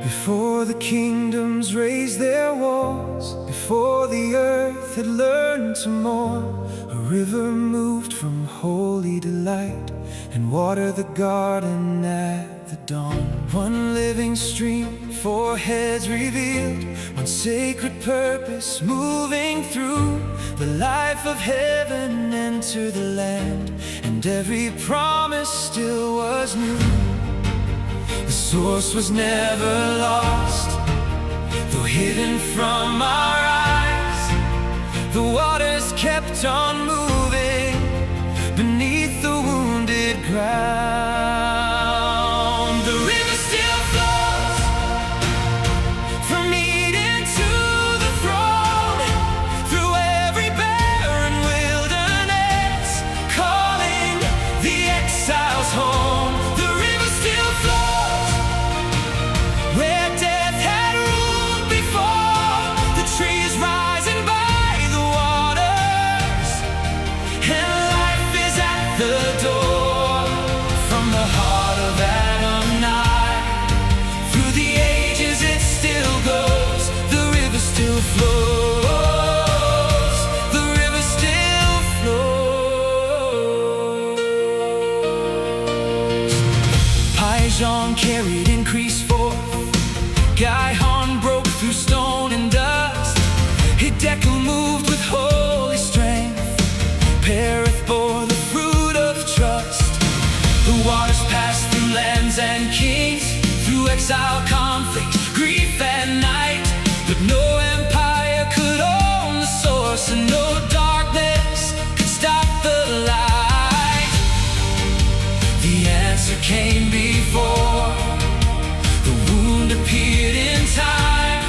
Before the kingdoms raised their walls, before the earth had learned to mourn, a river moved from holy delight and watered the garden at the dawn. One living stream, four heads revealed, one sacred purpose moving through. The life of heaven entered the land, and every promise still was new. The source was never lost, though hidden from our eyes. The waters kept on moving beneath the wounded ground. The river still flows from Eden to the throne, through every barren wilderness, calling the exiles home. The river still flows where death had ruled before, the trees rising by the waters, and life is at the door. From the heart of Adonai, through the ages it still goes. The river still flows, the river still flows. Pigeon carried increase forth, Gihon broke through stone and dust. Hiddekel moved with holy strength, Perith bore the fruit of trust. The waters passed through lands and kings, through exile, conflict, grief and night. But no empire could own the source, and no darkness could stop the light. The answer came before the wound appeared in time.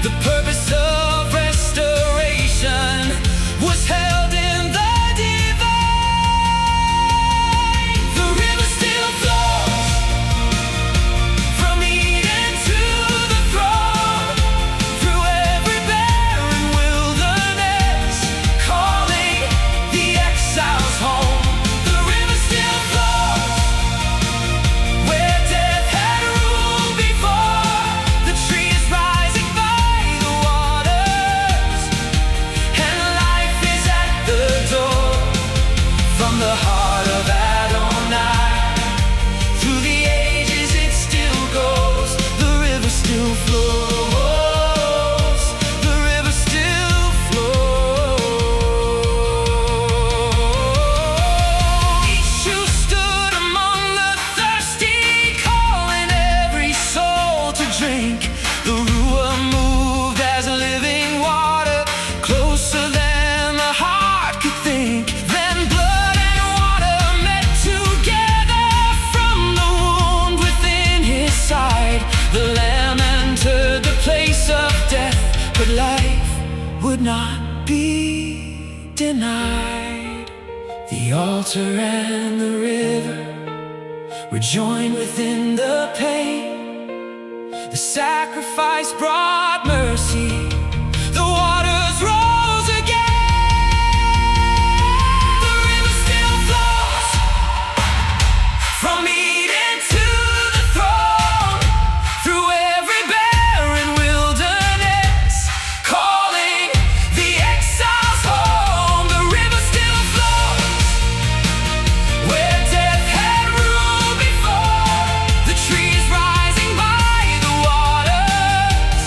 The purpose of restoration was held in the divine. The river still flows from Eden to the throne, through every barren wilderness, calling the exiles home. The river still flows where death had ruled before, the trees rising by the waters, and life is at the door. From the heart of Adonai, through the ages it still goes. The river still flows, the river still flows. Each who stood among the thirsty, calling every soul to drink. The Ruah moved as a living water, closer than the heart could think. Then blood and water met together from the wound within his side. The Lamb entered the place of death, but life would not be denied. The altar and the river were joined within the pain. The sacrifice brought mercy, the waters rose again. The river still flows from Eden to the throne, through every barren wilderness, calling the exiles home. The river still flows where death had ruled before, the trees rising by the waters,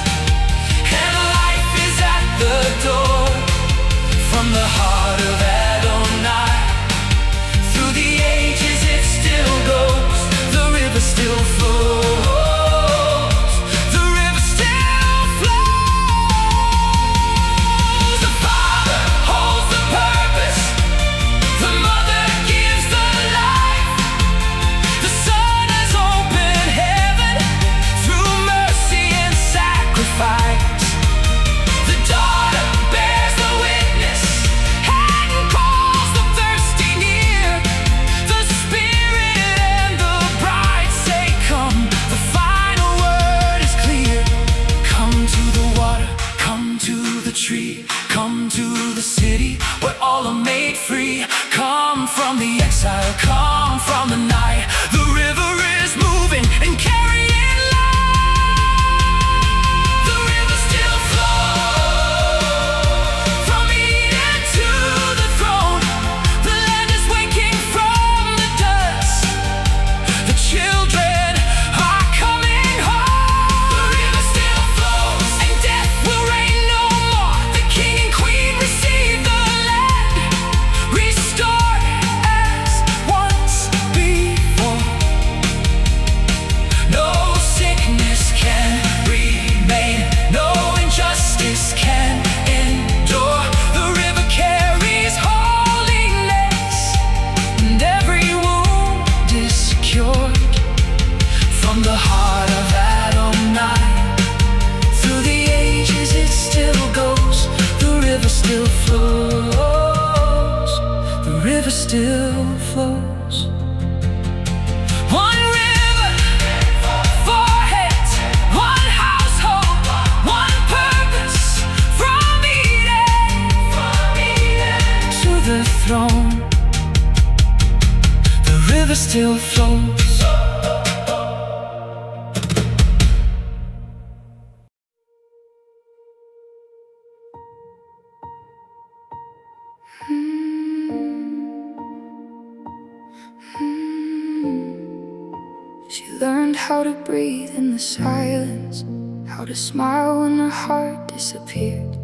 how to breathe in the silence, how to smile when her heart disappeared.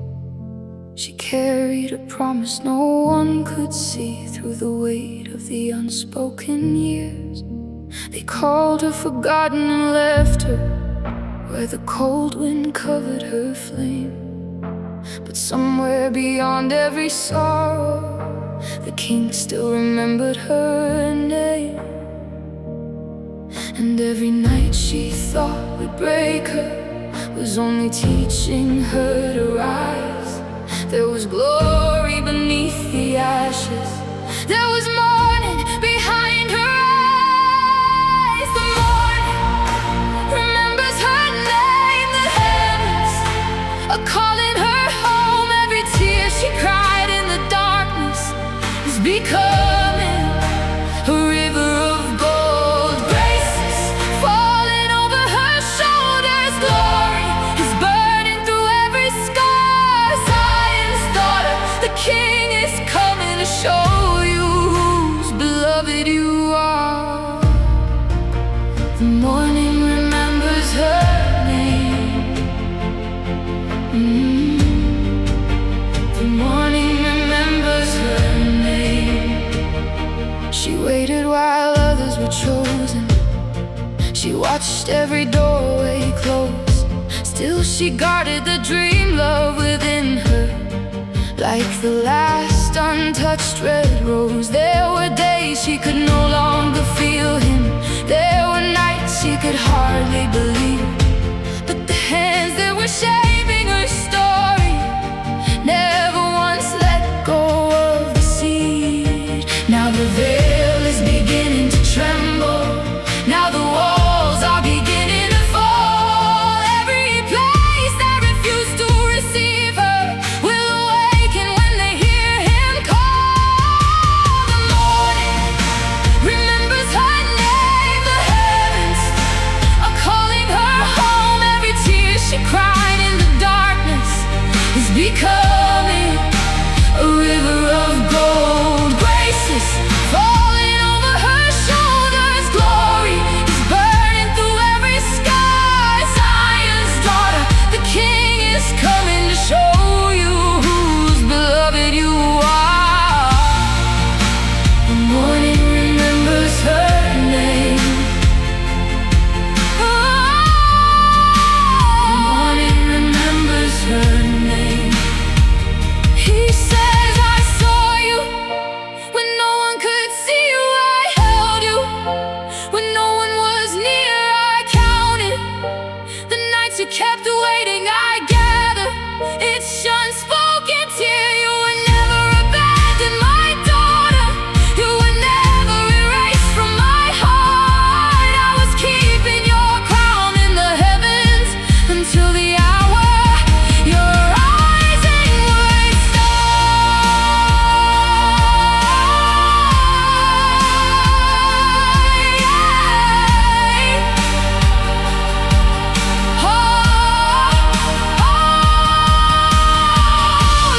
She carried a promise no one could see through the weight of the unspoken years. They called her forgotten and left her where the cold wind covered her flame. But somewhere beyond every sorrow, the king still remembered her name. And every night she thought would break her was only teaching her to rise. There was glory beneath the ashes, there was morning behind her eyes. The morning remembers her name, the heavens are calling her home. Every tear she cried in the darkness is becoming a river of gold. Graces falling over her shoulders, glory is burning through every scar. Zion's daughter, the king is coming to show you whose beloved you are. The morning remembers her name. The morning remembers her name. She waited while others were chosen. She watched every doorway close. Still she guarded the dream love within her, like the last untouched red rose. There were days she could no longer feel him. There were nights she could hardly believe. But the hands that were shaping her story never once let go of the seed. Now the veil is beginning to tremble. Now the walls are beginning to fall. Every place that refused to receive her will awaken when they hear him call. The morning remembers her name, the heavens are calling her home. Every tear she cried in the darkness is becoming a river of gold. Graces falling over her shoulders, glory is burning through every sky. Zion's daughter, the king is coming to show you whose beloved you are. The morning remembers her name. The morning remembers her name. He says, I saw you when no one could see you. I held you when no one was near. I counted the nights you kept waiting. I gather it's unspoken tear. You were never abandoned, my daughter. You were never erased from my heart. I was keeping your crown in the heavens until the hour your rising would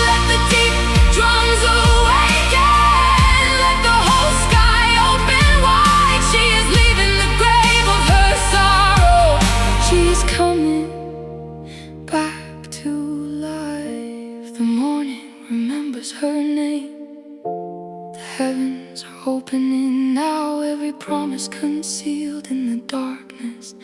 let the deep drums awaken. Let the whole sky open wide. She is leaving the grave of her sorrow. She is coming back to life. The morning remembers her name. The heavens are opening now. Every promise concealed in the darkness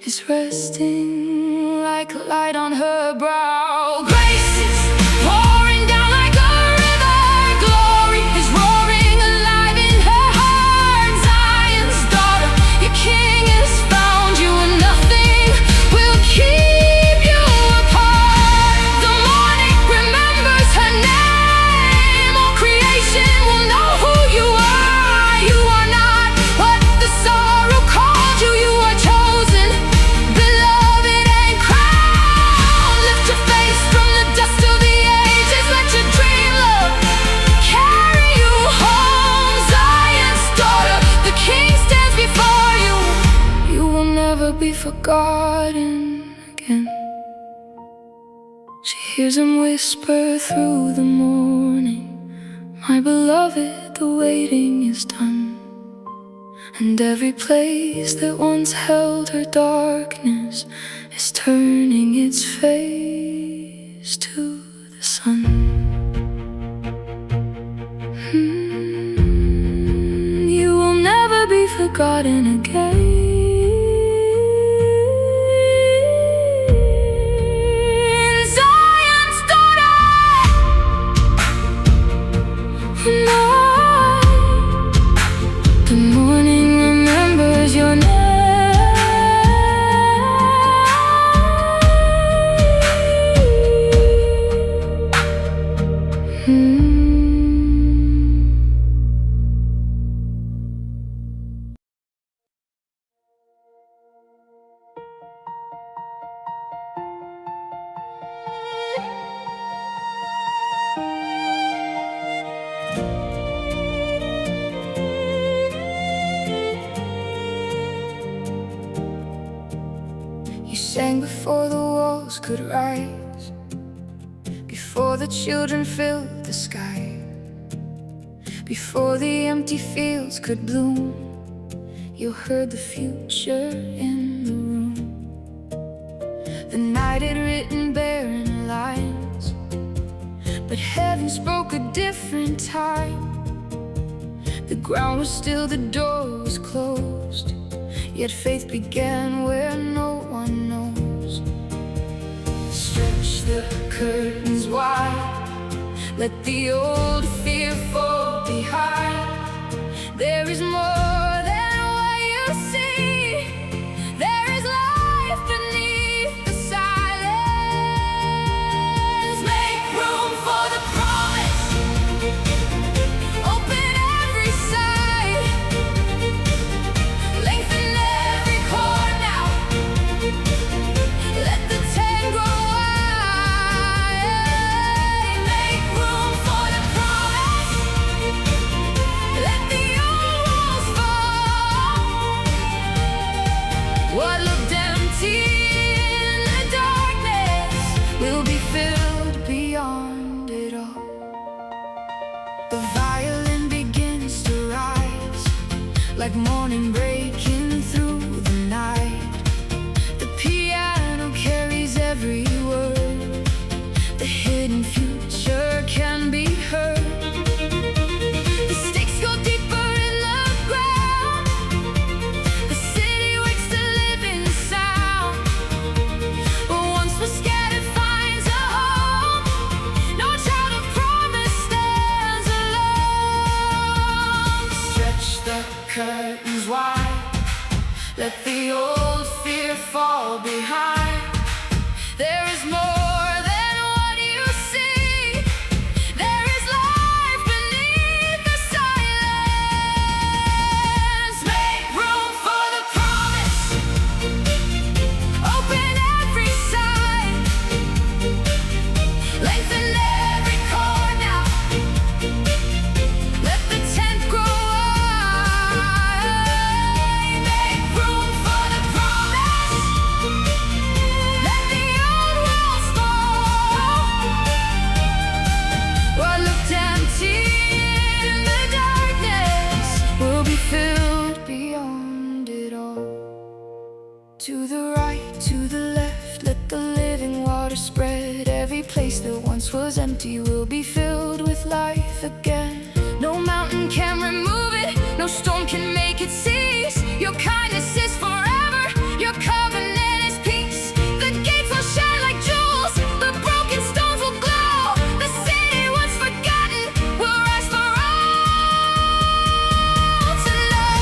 is resting like a light on her brow. Grace is pouring down like a river. Glory is roaring alive in her heart. Zion's daughter, your king has found you, and nothing will keep you apart. The morning remembers her name. All creation will know who you are. You are not what the sorrow called you. You are chosen, beloved, and crowned. Lift your face from the dust of the ages. Let your dream love carry you home. Zion's daughter, the king stands before you. You will never be forgotten again. She hears him whisper through the morning, my beloved, the waiting is done. And every place that once held her darkness is turning its face to the sun. You will never be forgotten again. Zion's daughter, the morning remembers your name. You sang before the walls could rise, before the children filled the sky, before the empty fields could bloom. You heard the future in the room. The night had written barren lines, but heaven spoke a different time. The ground was still, the door was closed, yet faith began where no one knows. Stretch the curtains wide, let the old fear fall behind. There is more than what you see. There is life beneath the silence. Make room for the promise. Open every side. Lengthen every cord now. Let the tent grow wide. Make room for the promise. Let the old walls fall. What looked empty in the darkness will be filled beyond it all. The violin begins to rise, like morning breaking through the night. The piano carries every word. The hidden future can be heard. The stakes go deeper in the ground. The city wakes to living sound. What once was scattered finds a home. No child of promise stands alone. Stretch the curtains wide. Let the old fear fall behind. There is more than what you see. There is life beneath the silence. Make room for the promise. Open every side. Lengthen every cord now. Let the tent grow wide. Make room for the promise. Let the old walls fall. What looked empty in the darkness will be filled beyond it all. To the right, to the left, let the living water spread. Every place that once was empty will be filled with life again. No mountain can remove it, no storm can make it cease. Your kindness is forever, your covenant is peace. The gates will shine like jewels, the broken stones will glow. The city once forgotten will rise for all to know.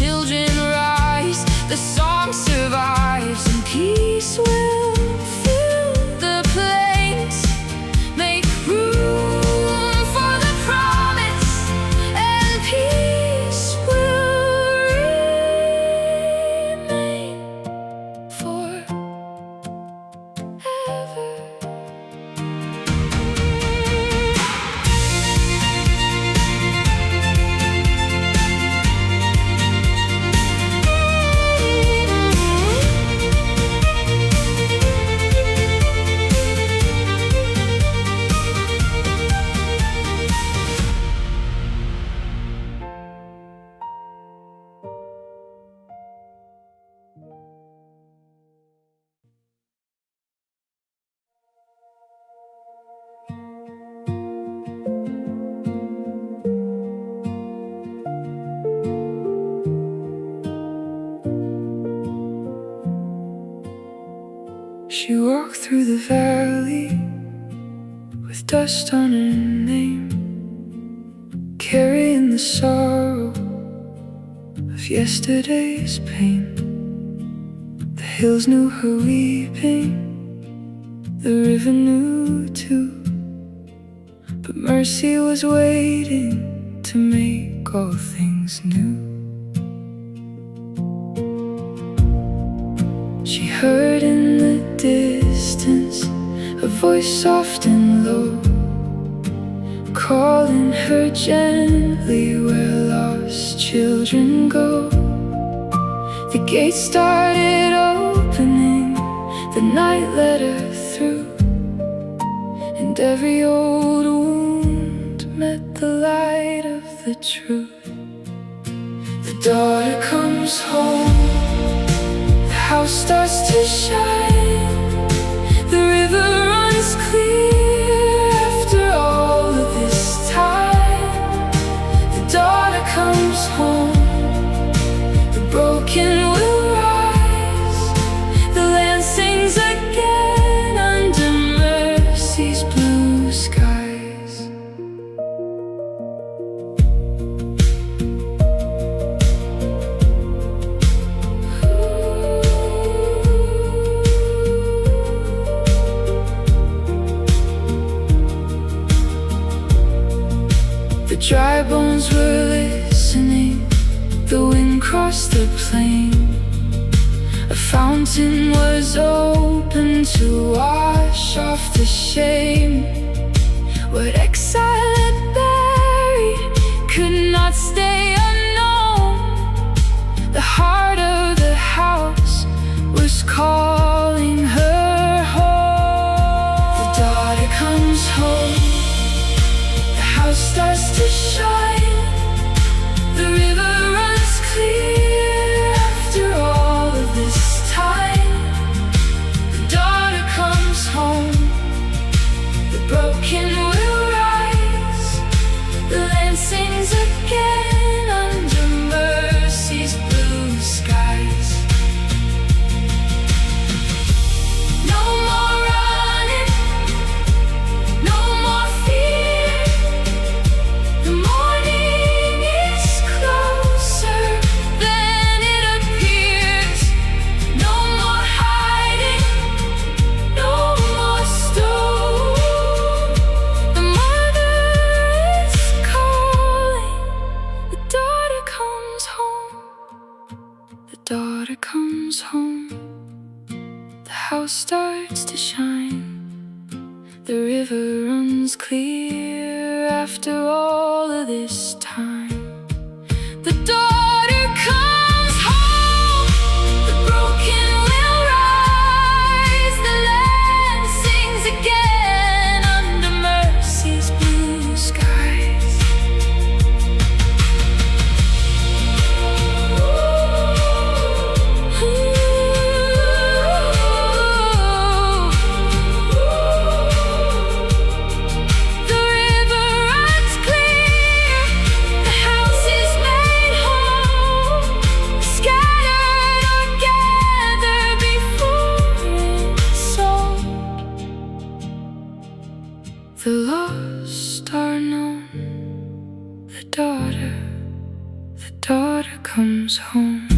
children rise, the song survives, and peace will fill the plains. Make room for the promise, and peace will remain forever. She walked through the valley with dust on her name, carrying the sorrow of yesterday's pain. The hills knew her weeping, the river knew too, but mercy was waiting to make all things new. She heard in the distance a voice soft and low, calling her gently where lost children go. The gates started opening, the night let her through, and every old wound met the light of the truth. The daughter comes home, the house starts to shine, the river runs clear after all of this time. The daughter comes home, the broken will rise, the land sings again under mercy's blue skies. The dry bones were listening, the wind crossed the plain. A fountain was open to wash off the shame. What exile had buried could not stay unknown. The heart of the house was calling her home. The daughter comes home, the house starts to shine, the river runs clear after all of this time. The daughter comes home, the broken will rise, the land sings again under mercy's blue skies. No more running, no more fear. The morning is closer than it appears. No more hiding, no more stone. The mother is calling, the daughter comes home. The daughter comes home, the house starts to shine, the river runs clear after all of this time. The daughter comes home, the broken will rise, the land sings again under mercy's blue skies. The river runs clear, the house is made whole. Scattered or gathered before it's sold. The lost are known, the daughter comes home.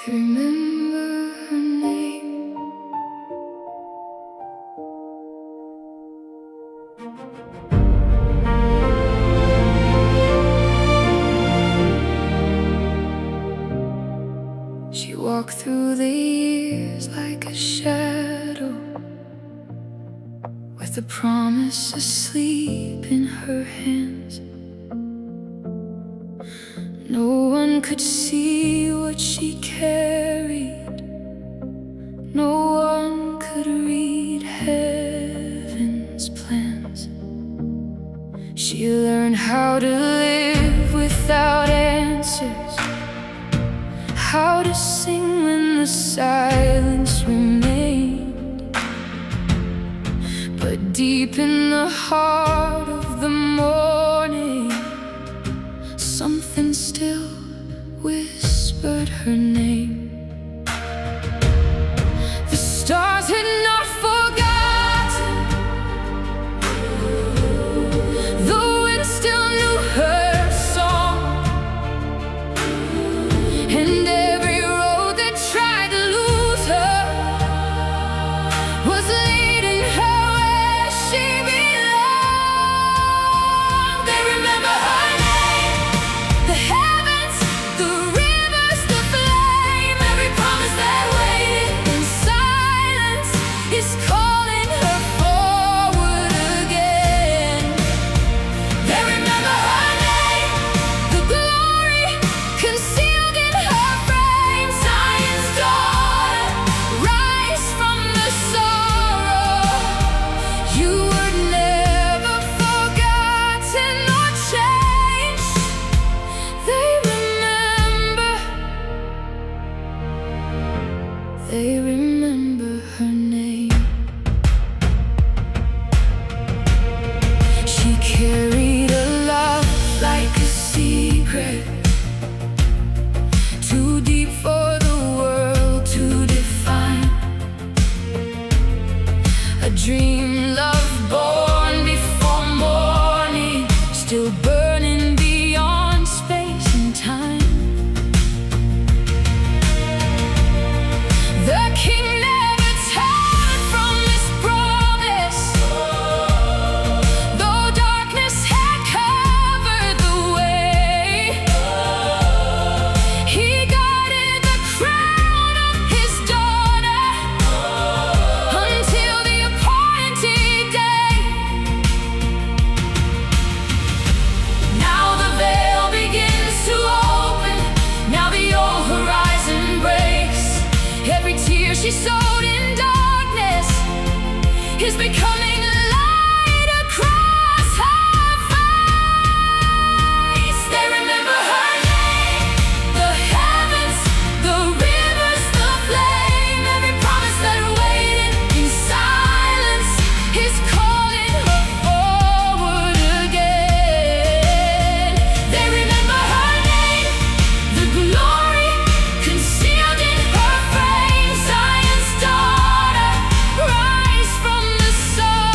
They remember her name. She walked through the years like a shadow, with the promise asleep in her hands. No one could see what she carried. No one could read heaven's plans. She learned how to live without answers, how to sing when the silence remained. But deep in the heart of the morning, something still whispered her name. The stars had not forgotten, the wind still knew her song, and every road that tried to lose her was leading her where she belonged. They remember her name, the heavens, the rivers, the flame. Every promise that waited in silence is calling her forward again. They remember her name, the glory concealed in her frame. Zion's daughter, rise from the sorrow. You were never forgotten or changed. They remember her name. She carried a love like a secret, too deep for the world to define. A dream love born before morning, still burning beyond space and time. The king never turned from his promise, though darkness had covered the way. He guarded the crown of his daughter until the appointed day. Now the veil begins to open, now the old horizon breaks. Every tear she sowed in darkness is becoming a light across her face. They remember her name, the heavens, the rivers, the flame. Every promise that waited in silence is calling her forward again. They remember her name, the glory concealed in her frame. Zion's daughter, rise from the sun.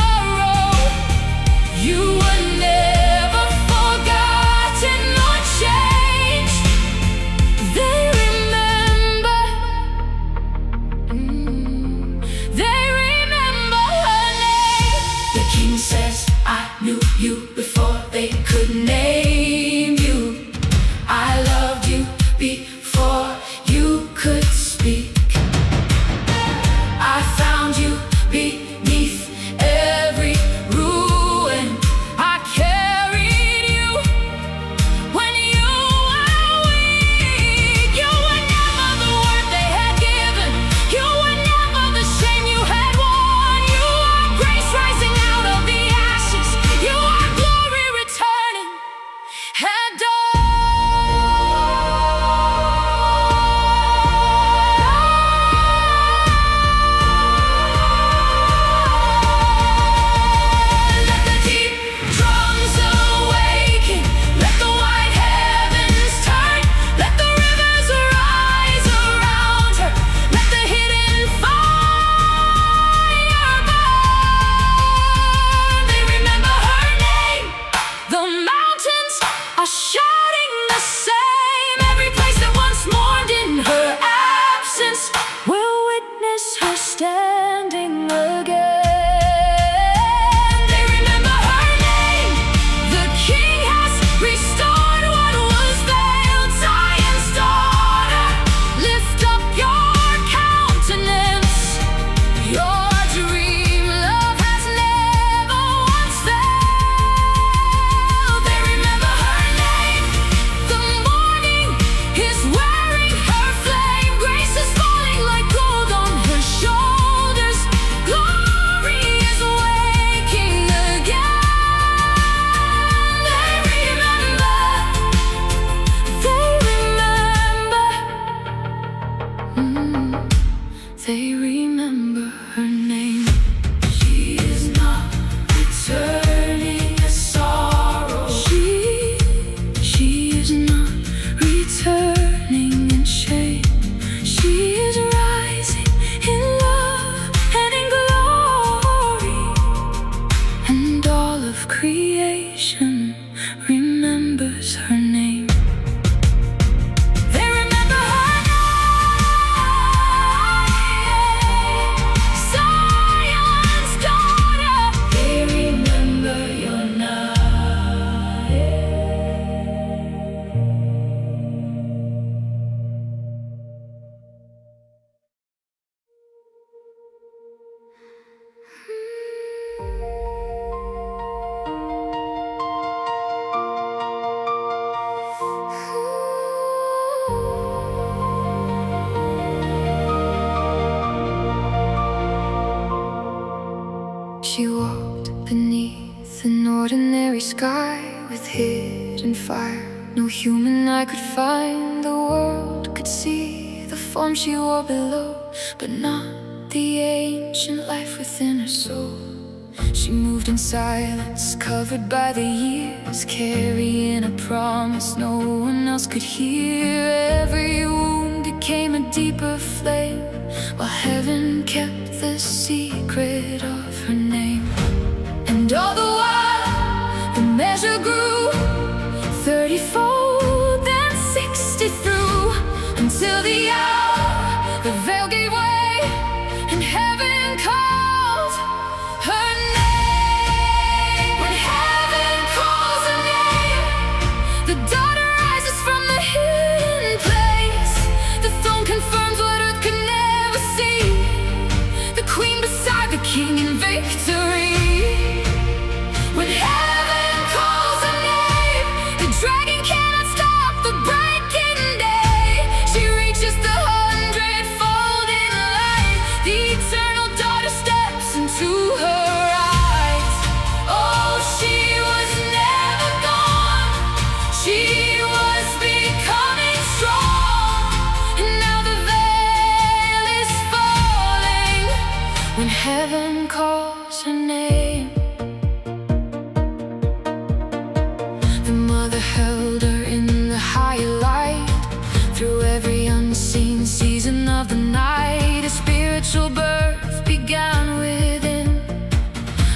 She walked beneath an ordinary sky with hidden fire. No human eye could find, the world could see the form she wore below, but not the ancient life within her soul. She moved in silence, covered by the years, carrying a promise no one else could hear. Every wound became a deeper flame, while heaven kept the secret of her name. And all the while, the measure grew, 30-fold, then 60 through, until the hour the veil gave way, and heaven called her name. When heaven calls her name, the daughter rises from the hidden place. The throne confirms what earth could never see, the queen beside the king in victory. When heaven calls her name, the dragon cannot stop the breaking day. She reaches the 100-fold in light, the eternal daughter steps into her eyes. Oh, she was never gone, she was becoming strong, and now the veil is falling when heaven calls her name. The mother held her in the high light, through every unseen season of the night. A spiritual birth began within,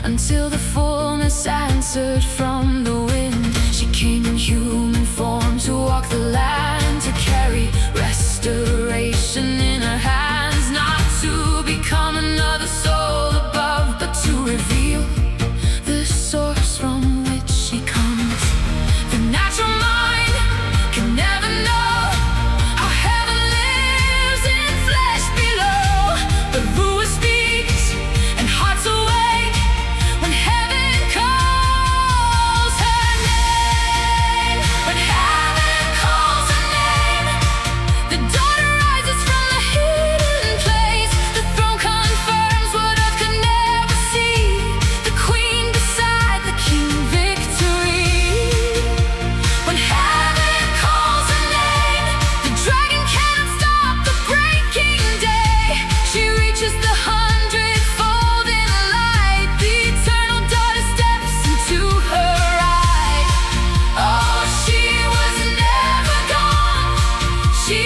until the fullness answered from the wind. She came in human form to walk the land, to carry restoration in her hands, not to become another soul above, but to reveal the source from which she comes. The natural mind can never know how heaven lives in flesh below, but Ruah speaks and hearts awake when heaven calls her name. When heaven calls her name, the daughter rises from the hidden place. The throne confirms what earth could never see, the queen beside the king, victory. When heaven calls her name, the dragon cannot stop the breaking day. She reaches the 100-fold in light, the eternal daughter steps into her eyes. Oh, she was never gone, she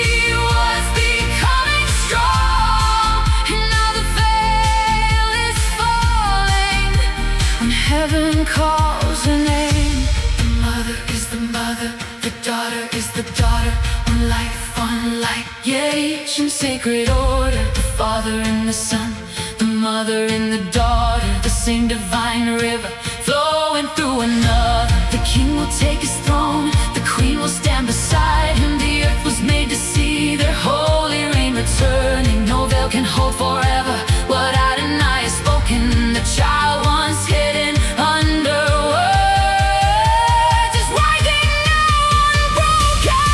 was becoming strong, and now the veil is falling when heaven calls her name. The mother is the mother, the daughter is the daughter, one life, one light, yeah, each in sacred order. The father and the son, the mother and the daughter, the same divine river flowing through another. The king will take his throne, the queen will stand beside him. The earth was made to see their holy reign returning. No veil can hold forever what Adonai has spoken. The child once hidden under words is rising now unbroken.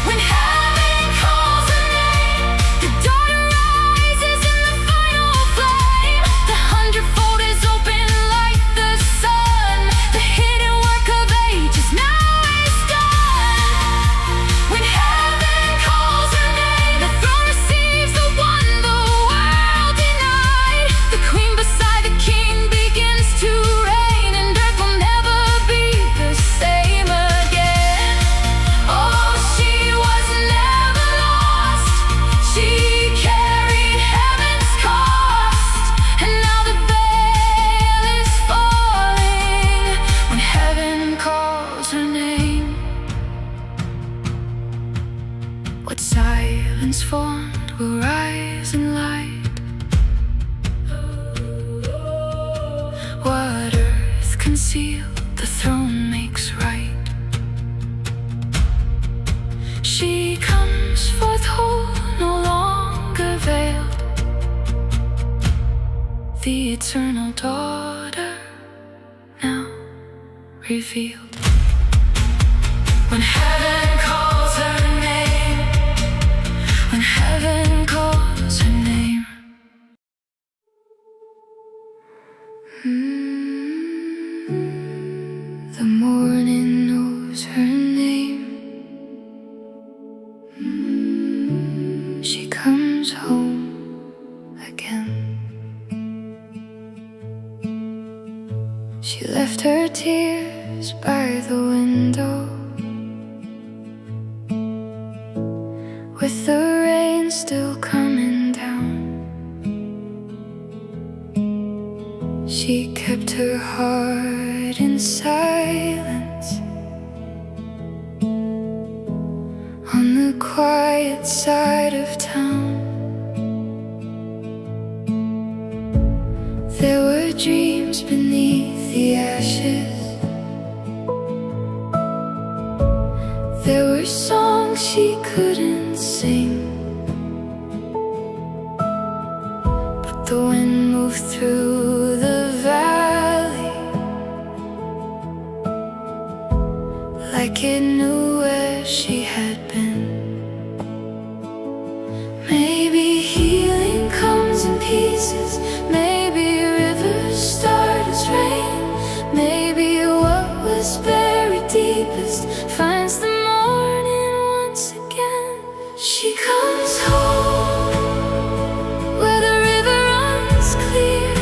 When heaven calls her name, the daughter rises in the final flame. The 100-fold is open like the sun, the hidden work of ages now is done. When heaven calls her name, the throne receives the one the world denied. The queen beside the king begins to reign, and earth will never be the same again. Oh, she was never lost, she carried heaven's cost, and now the veil is falling when heaven calls her name. What silence formed will rise in light, what earth concealed the throne makes right. She comes forth whole, no longer veiled, the eternal daughter, now revealed. When heaven calls her name, when heaven calls her name. The morning knows her name. She comes home again. She left her tears by the window, with the rain still coming down. She kept her heart in silence on the quiet side of town. There were dreams beneath the ashes. There were songs she couldn't sing, but the wind moved through the valley like it knew where she had been. Maybe healing comes in pieces, maybe rivers start as rain, maybe what was buried deepest finds the morning once again. She comes home where the river runs clear,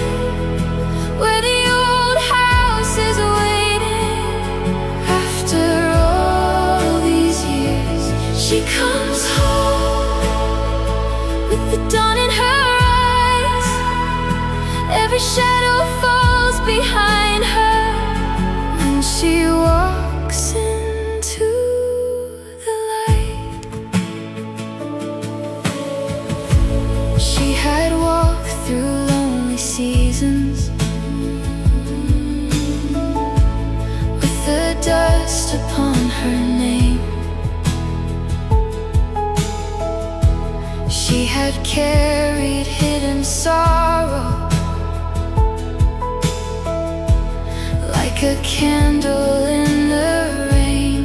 where the old house is waiting. After all these years, she comes home with the dawn in her eyes. Every shadow falls behind her when she walks into the light. She had walked through lonely seasons with the dust upon her name. She had carried hidden sorrow like a candle in the rain.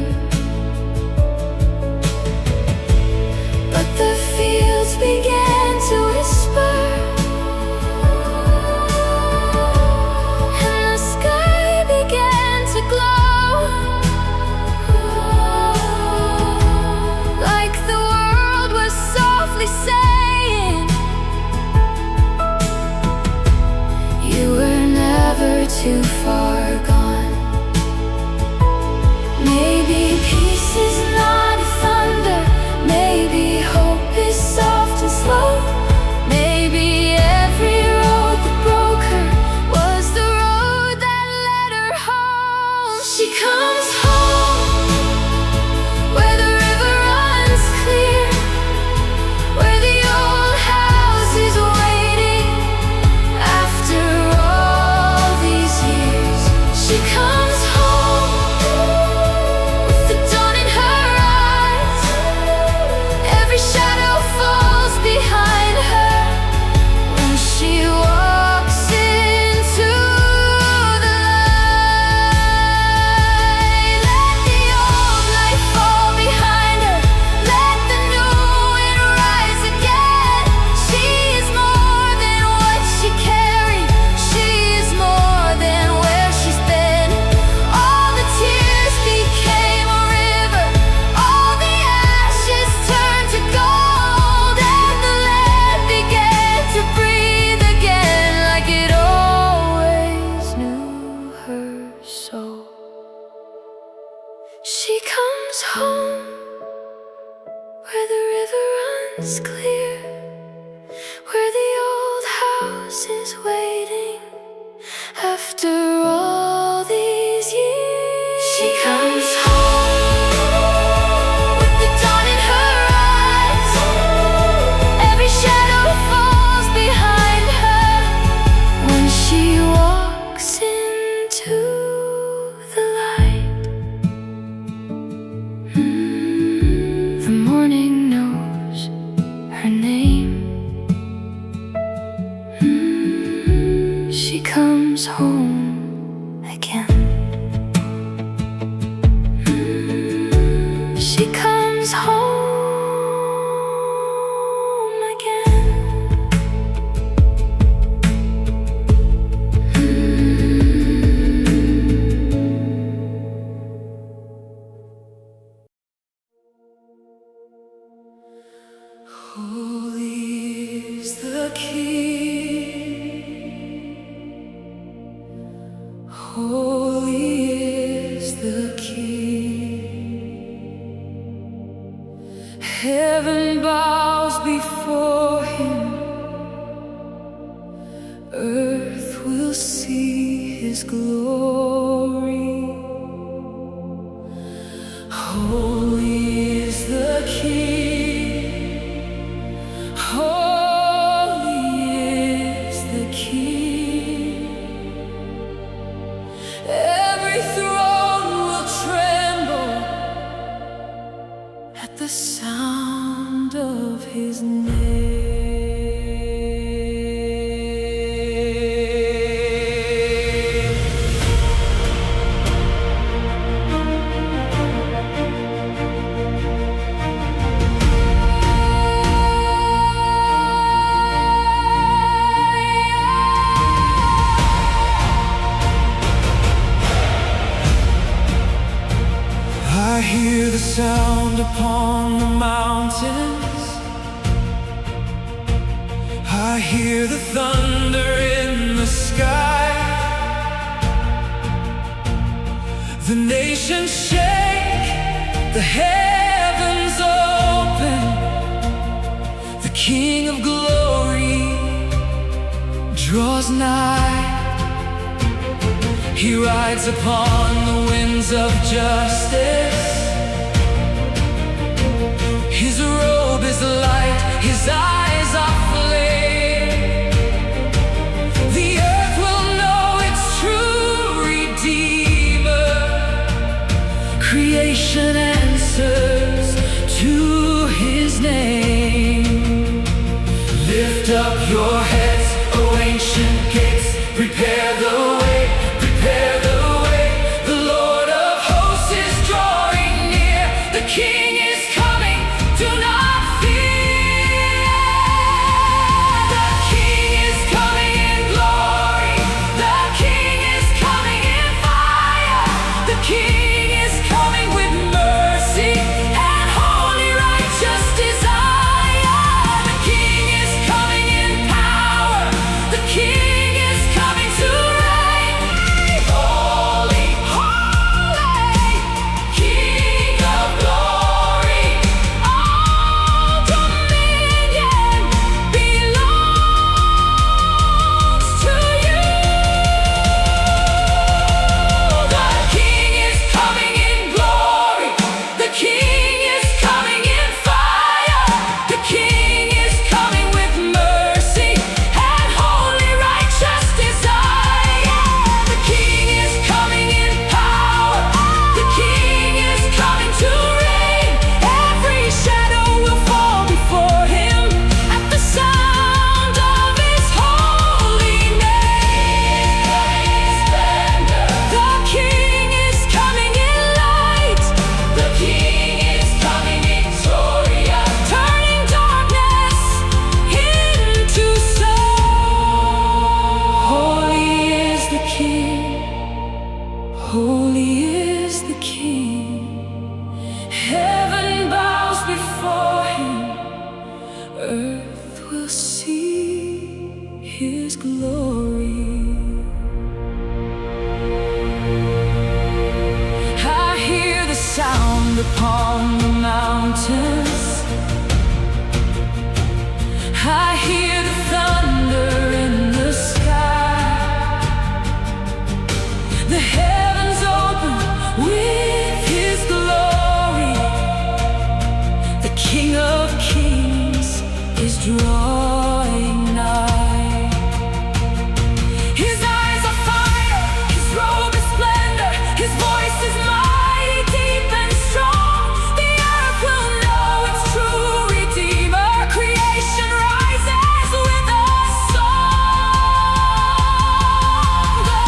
But the fields began to whisper, and the sky began to glow, like the world was softly saying, you were never too far gone. Maybe peace is not a thunder, maybe hope is soft and slow, maybe every road that broke her was the road that led her home. She comes home where the river runs clear, where the old house is waiting. After all these years, she comes home with the dawn in her eyes. Every shadow falls behind her when she walks into the light. Let the old life fall behind her, let the new wind rise again. She is more than what she carried, she is more than where she's been. All the tears became a river, all the ashes turned to gold, and the land began to breathe again like it always knew her soul. She comes home where the river runs clear, where the old house is waiting. After all these years, she comes home with the dawn in her eyes. Every shadow falls behind her when she walks into the light. The morning knows her name. comes home again. She comes home again. Holy is the King. Holy is the King. Heaven bows before him. Earth will see his glory. Holy is the King. Holy is the King. Every throne will tremble at the sound of his name. I hear the sound upon the mountains. I hear the thunder in the sky. The nations shake, the heavens open. The King of glory draws nigh. He rides upon the winds of justice. His robe is light, his eyes are flame. The earth will know its true Redeemer. Creation answers to his name. Lift up your heads, O ancient gates, prepare the way. Prepare the way, the Lord of hosts is drawing near. The King is coming, do not fear. The King is coming in glory. The King is coming in fire. The King is coming with mercy and holy righteous desire. The King is coming in power. The King is coming to reign. Holy, holy, King of glory, all dominion belongs to you. The King is coming in glory. The King is coming in fire. The King is coming with mercy and holy righteous desire. The King is coming in power. The King is coming to reign. Every shadow will fall before him at the sound of his holy name. The King is coming in light. The King is coming victorious, turning darkness into song. Holy is the King. Holy is the King. Heaven bows before him. Earth will see his glory. I hear the sound upon the mountains. I hear the thunder in the sky. The heavens open with his glory. The King of kings is drawing nigh. His eyes are fire, his robe is splendor, his voice is mighty, deep and strong. The earth will know its true Redeemer. Creation rises with a song. The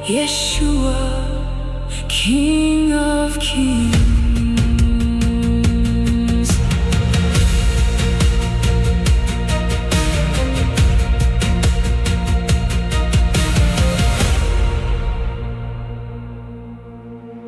Yeshua, King of Kings.